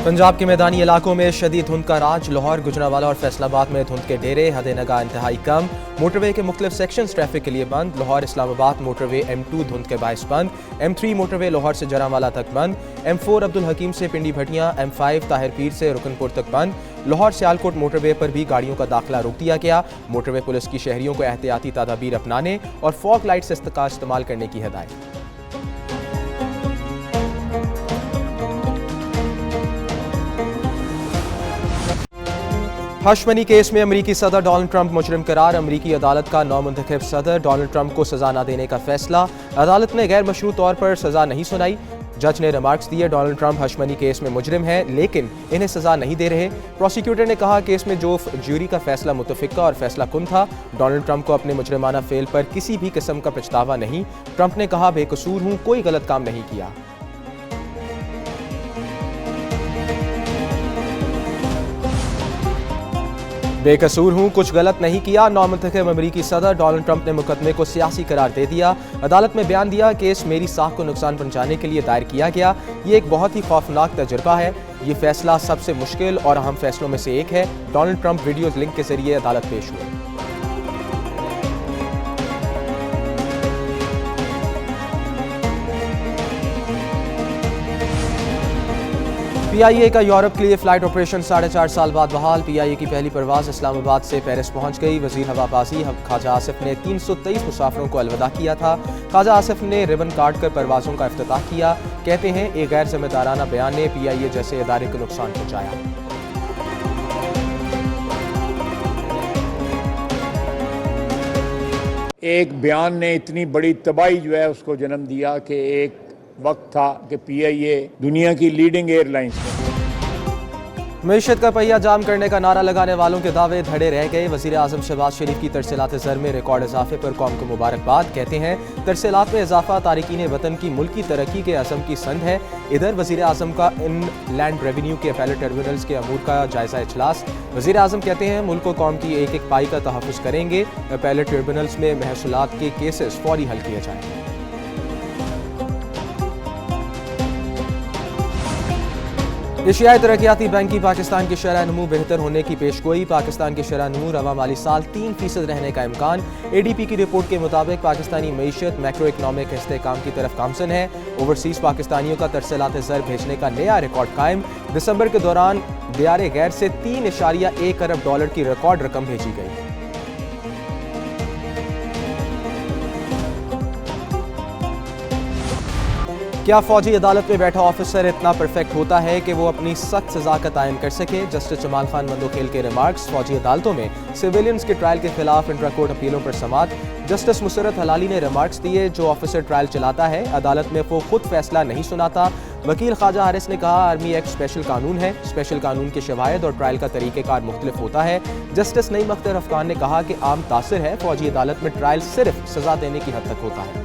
पंजाब के मैदानी इलाकों में शदीद धुंध का राज। लाहौर, गुजरांवाला और फैसलाबाद में धुंध के डेरे, हद नगा इंतहाई कम। मोटरवे के मुख्तलिफ सेक्शंस ट्रैफिक के लिए बंद। लाहौर इस्लामाबाद मोटरवे M2 धुंध के बायस बंद। M3 मोटरवे लाहौर से जरांवाला तक बंद। M4 अब्दुल हकीम से पिंडी भटियां, M5 ताहिर पीर से रुकनपुर तक बंद। लाहौर सियालकोट मोटरवे पर भी गाड़ियों का दाखिला रोक दिया गया। मोटरवे पुलिस की शहरियों को एहतियाती तदाबीर अपनाने और फॉग लाइट्स का इस्तेमाल करने की हिदायत। हश मनी केस में अमरीकी सदर डोनाल्ड ट्रंप मुजरिम करार। अमरीकी अदालत का नौमुंतखब सदर डोनाल्ड ट्रंप को सजा न देने का फैसला। अदालत ने गैर मशरू तौर पर सजा नहीं सुनाई। जज ने रिमार्क्स दिए, Donald Trump hush money case में मुजरिम है लेकिन इन्हें सजा नहीं दे रहे। प्रोसिक्यूटर ने कहा केस में जो ज्यूरी का फैसला मुतफिका और फैसला कुन था। डोनाल्ड ट्रंप को अपने मुजरिमाना फेल पर किसी भी किस्म का पछतावा नहीं। ट्रंप ने कहा बेकसूर हूं, कोई गलत काम नहीं किया। बेकसूर हूं, कुछ गलत नहीं किया। नौमुंतखब अमरीकी सदर डोनाल्ड ट्रंप ने मुकदमे को सियासी करार दे दिया। अदालत में बयान दिया, केस मेरी साख को नुकसान पहुंचाने के लिए दायर किया गया। ये एक बहुत ही खौफनाक तजुर्बा है। ये फैसला सबसे मुश्किल और अहम फैसलों में से एक है। डोनाल्ड ट्रंप वीडियो लिंक के जरिए अदालत पेश हुए। PIA का यूरोप के लिए फ्लाइट ऑपरेशन 4.5 साल बाद बहाल। PIA की पहली परवाज इस्लामाबाद से पेरिस पहुंच गई। वजीर हवाबाजी ख्वाजा आसिफ ने 323 मुसाफिरों को अलविदा किया था। ख्वाजा आसिफ ने रिबन काट कर परवाजों का इफ्तिताह किया। कहते हैं एक गैर जिम्मेदाराना बयान ने PIA जैसे इदारे को नुकसान पहुंचाया। एक बयान ने इतनी बड़ी तबाही जो है उसको जन्म दिया कि एक वक्त था कि PIA दुनिया की लीडिंग एयरलाइंस में। मईशत का पहिया जाम करने का नारा लगाने वालों के दावे धड़े रह गए। वजीर आजम शहबाज शरीफ की तरसीलात ज़र में रिकॉर्ड इजाफे पर कौम को मुबारकबाद। कहते हैं तरसीलात में इजाफा तारिकीन वतन की मुल्की तरक्की के अज़म की संद है। इधर वजीर आजम का इन लैंड रेवेन्यू के पैलेट टर्मिनल्स के अमूर का जायजा इजलास। वजीर आजम कहते हैं मुल्क को कौम की एक एक पाई का तहफ़्फ़ुज़ करेंगे। पैलेट टर्मिनल्स में महसूलात के केसेस फौरी हल किए जाएंगे। एशियाई तरक्याती बैंक की पाकिस्तान की शरह नमू बेहतर होने की पेशगोई। पाकिस्तान की शरह नमू रवा माली साल 3% रहने का इम्कान। ADP की रिपोर्ट के मुताबिक पाकिस्तानी मईशत मैक्रो इकनॉमिक इस्तेहकाम की तरफ गामजन है। ओवरसीज पाकिस्तानियों का तरसीलात ज़र भेजने का नया रिकॉर्ड कायम। दिसंबर के दौरान दियारे गैर से $3.1 अरब की रिकॉर्ड रकम भेजी गई। क्या फौजी अदालत में बैठा ऑफिसर इतना परफेक्ट होता है कि वो अपनी सख्त सजा का तयन कर सके? जस्टिस जमाल खान मंदोखेल के रिमार्क्स। फौजी अदालतों में सिविलियंस के ट्रायल के खिलाफ इंट्रा कोर्ट अपीलों पर समाअत। जस्टिस मुसरत हलाली ने रिमार्क्स दिए, जो ऑफिसर ट्रायल चलाता है अदालत में वो खुद फैसला नहीं सुनाता। वकील ख्वाजा हारिस ने कहा आर्मी एक्ट स्पेशल कानून है। स्पेशल कानून के शवायद और ट्रायल का तरीक़ेकार मुख्तलिफ होता है। जस्टिस नईम अख्तर अफगान ने कहा कि आम तासिर है फौजी अदालत में ट्रायल सिर्फ सजा देने की हद तक होता है।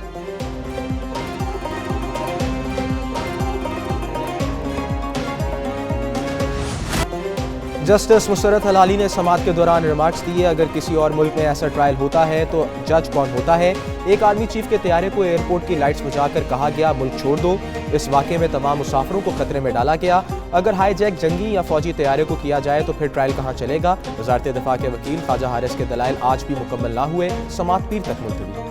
जस्टिस मुसरत हलाली ने समाअत के दौरान रिमार्क्स दिए, अगर किसी और मुल्क में ऐसा ट्रायल होता है तो जज कौन होता है? एक आर्मी चीफ के तैयारे को एयरपोर्ट की लाइट्स बुझाकर कहा गया मुल्क छोड़ दो। इस वाक़े में तमाम मुसाफिरों को खतरे में डाला गया। अगर हाईजैक जंगी या फौजी तैयारे को किया जाए तो फिर ट्रायल कहाँ चलेगा? वज़ारत दिफा के वकील ख्वाजा हारिस के दलाइल आज भी मुकम्मल ना हुए। समाअत पीर तक मुलतवी।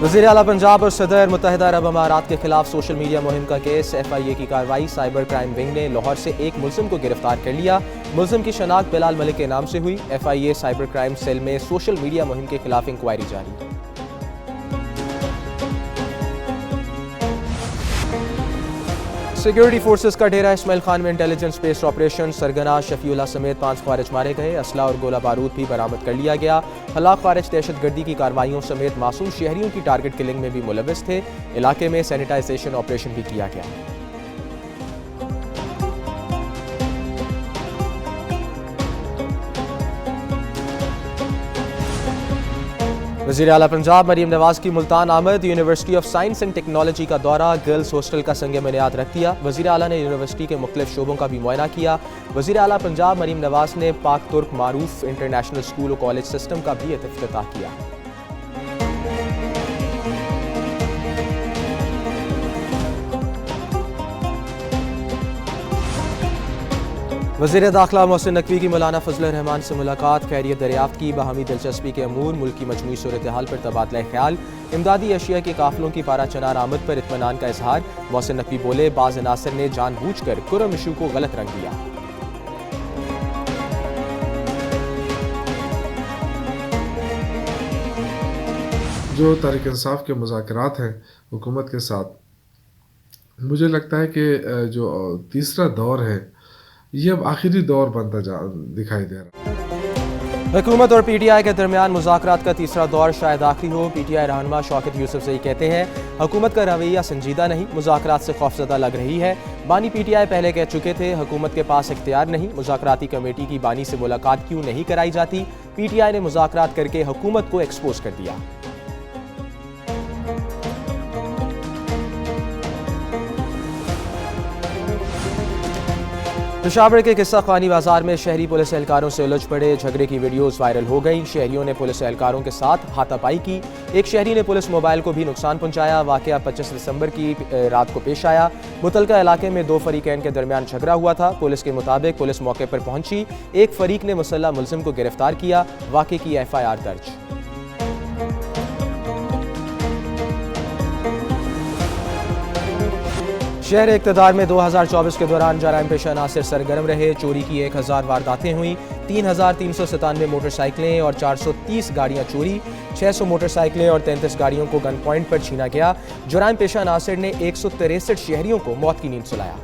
वज़ीर आला पंजाब और सदर मुत्तहिदा अरब अमारात के खिलाफ सोशल मीडिया मुहिम का केस। FIA की कार्रवाई। साइबर क्राइम विंग ने लाहौर से एक मुलजिम को गिरफ्तार कर लिया। मुलजिम की शनाख्त बिलाल मलिक के नाम से हुई। FIA साइबर क्राइम सेल में सोशल मीडिया मुहिम के खिलाफ इंक्वायरी जारी। सिक्योरिटी फोर्सेस का डेरा इस्माइल खान में इंटेलिजेंस बेस्ड ऑपरेशन। सरगना शफीउल्लाह समेत 5 खारिज मारे गए। असला और गोला बारूद भी बरामद कर लिया गया। हलाक खारिज दहशतगर्दी की कार्रवाइयों समेत मासूम शहरियों की टारगेट किलिंग में भी मुलविस थे। इलाके में सैनिटाइजेशन ऑपरेशन भी किया गया। वज़ीर आला पंजाब मरीम नवाज की मुल्तान आमद। University of science and technology का दौरा। गर्ल्स हॉस्टल का संग बुनियाद रख दिया। वज़ीर आला ने यूनिवर्सिटी के मुख्तलिफ शोबों का भी मुआयना किया। वज़ीर आला पंजाब मरीम नवाज ने पाक तुर्क मारूफ इंटरनेशनल स्कूल और कॉलेज सिस्टम का भी इफ्तिताह किया। वज़ीर दाखिला मोहसिन नकवी की मौलाना फजल रहमान से मुलाकात, खैरियत दरियाफ्त की, बाहमी दिलचस्पी के अमूर, मुल्क की मजमूई सूरत हाल पर तबादला ख्याल, इमदादी अशिया के काफिलों की पारा चनार आमद पर इत्मीनान का इजहार। मोहसिन नकवी बोले, बाज़ अनासर ने जानबूझकर कुरम इशू को गलत रंग दिया। जो तहरीक इंसाफ के मुज़ाकरात हैं हुकूमत के साथ, मुझे लगता है कि जो तीसरा दौर है ये अब आखिरी दौर बनता दिखाई दे रहा है। हुकूमत और PTI के दरमियान मुज़ाकरात का तीसरा दौर शायद आखिरी हो। PTI रहनुमा शौकत यूसुफज़ई कहते हैं, हुकूमत का रवैया संजीदा नहीं, मुज़ाकरात से खौफज़दा लग रही है। बानी PTI पहले कह चुके थे, हुकूमत के पास इख्तियार नहीं, मुज़ाकराती कमेटी की बानी से मुलाकात क्यों नहीं कराई जाती। PTI ने मुज़ाकरात करके हुकूमत को एक्सपोज कर दिया। पेशावर के किस्सा खानी बाजार में शहरी पुलिस एहलकारों से उलझ पड़े, झगड़े की वीडियोस वायरल हो गई। शहरियों ने पुलिस एहलकारों के साथ हाथापाई की, एक शहरी ने पुलिस मोबाइल को भी नुकसान पहुंचाया। वाकया 25 दिसंबर की रात को पेश आया। मुतलका इलाके में दो फरीकैन के दरमियान झगड़ा हुआ था। पुलिस के मुताबिक पुलिस मौके पर पहुंची, एक फरीक ने मुसल्लह मुलजिम को गिरफ्तार किया। वाकये की FIR दर्ज। शहर इक़्तिदार में 2024 के दौरान जराइम पेशा अनासिर सरगर्म रहे। चोरी की 1000 वारदातें हुई, 3397 मोटरसाइकिलें और 430 गाड़ियां चोरी, 600 मोटरसाइकिलें और 33 गाड़ियों को गन पॉइंट पर छीना गया। जराइम पेशा अनासिर ने 163 शहरियों को मौत की नींद सुलाया।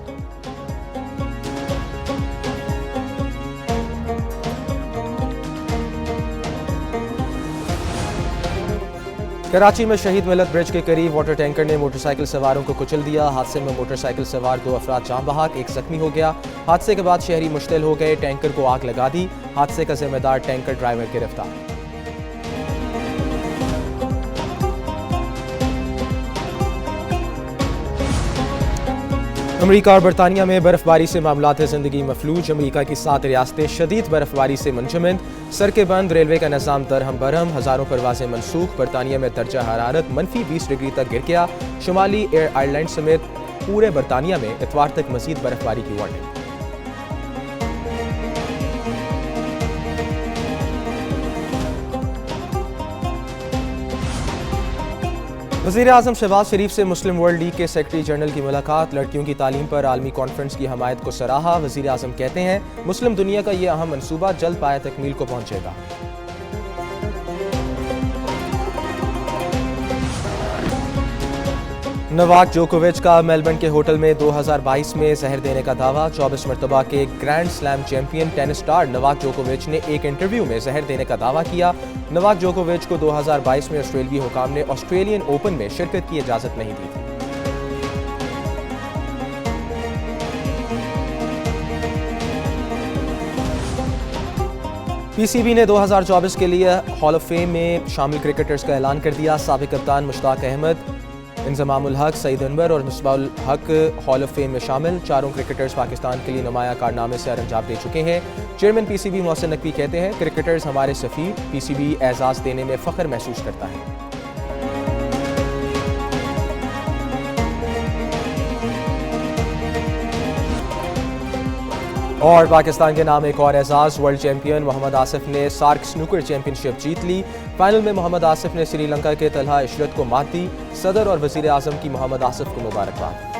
कराची में शहीद मिलत ब्रिज के करीब वाटर टैंकर ने मोटरसाइकिल सवारों को कुचल दिया। हादसे में मोटरसाइकिल सवार 2 अफराद जान बहक, एक जख्मी हो गया। हादसे के बाद शहरी मुश्तिल हो गए, टैंकर को आग लगा दी। हादसे का जिम्मेदार टैंकर ड्राइवर गिरफ्तार। अमरीका और बरतानिया में बर्फबारी से मामलात ज़िंदगी मफलूज। अमरीका की 7 रियासतें शदीद बर्फबारी से मुंजमद, सड़कें बंद, रेलवे का निज़ाम दरहम बरहम, हज़ारों परवाजें मनसूख। बरतानिया में दर्जा हरारत -20 डिग्री तक गिर गया। शुमाली आयरलैंड समेत पूरे बरतानिया में इतवार तक मजीद बर्फबारी की वार्निंग। वज़ीर आज़म शहबाज शरीफ से मुस्लिम वर्ल्ड लीग के सेक्रेटरी जनरल की मुलाकात, लड़कियों की तालीम पर आलमी कॉन्फ्रेंस की हमायत को सराहा। वज़ीर आज़म कहते हैं, मुस्लिम दुनिया का ये अहम मनसूबा जल्द पाया तकमील को पहुंचेगा। नवाक जोकोविच का मेलबर्न के होटल में 2022 में जहर देने का दावा। 24 मरतबा के grand slam champion tennis star नवाक जोकोविच ने एक इंटरव्यू में जहर देने का दावा किया। नवाक जोकोविच को 2022 में ऑस्ट्रेलियाई हुकाम ने ऑस्ट्रेलियन ओपन में शिरकत की इजाजत नहीं दी थी। PCB ने 2024 के लिए हॉल ऑफ फेम में शामिल क्रिकेटर्स का ऐलान कर दिया। साबिक कप्तान मुश्ताक अहमद, इंजमामुल हक, सईद अनवर और मिसबाहुल हक हॉल ऑफ फेम में शामिल। चारों क्रिकेटर्स पाकिस्तान के लिए नुमाया कारनामे से अंजाम दे चुके हैं। चेयरमैन PCB मोहसिन नकवी कहते हैं, क्रिकेटर्स हमारे सफ़ीर, PCB एजाज़ देने में फ़ख्र महसूस करता है। और पाकिस्तान के नाम एक और एजाज़, वर्ल्ड चैंपियन मोहम्मद आसिफ ने सार्क स्नूकर चैंपियनशिप जीत ली। फाइनल में मोहम्मद आसिफ ने श्रीलंका के तलहा इशरत को मात दी। सदर और वज़ीर आज़म की मोहम्मद आसिफ को मुबारकबाद।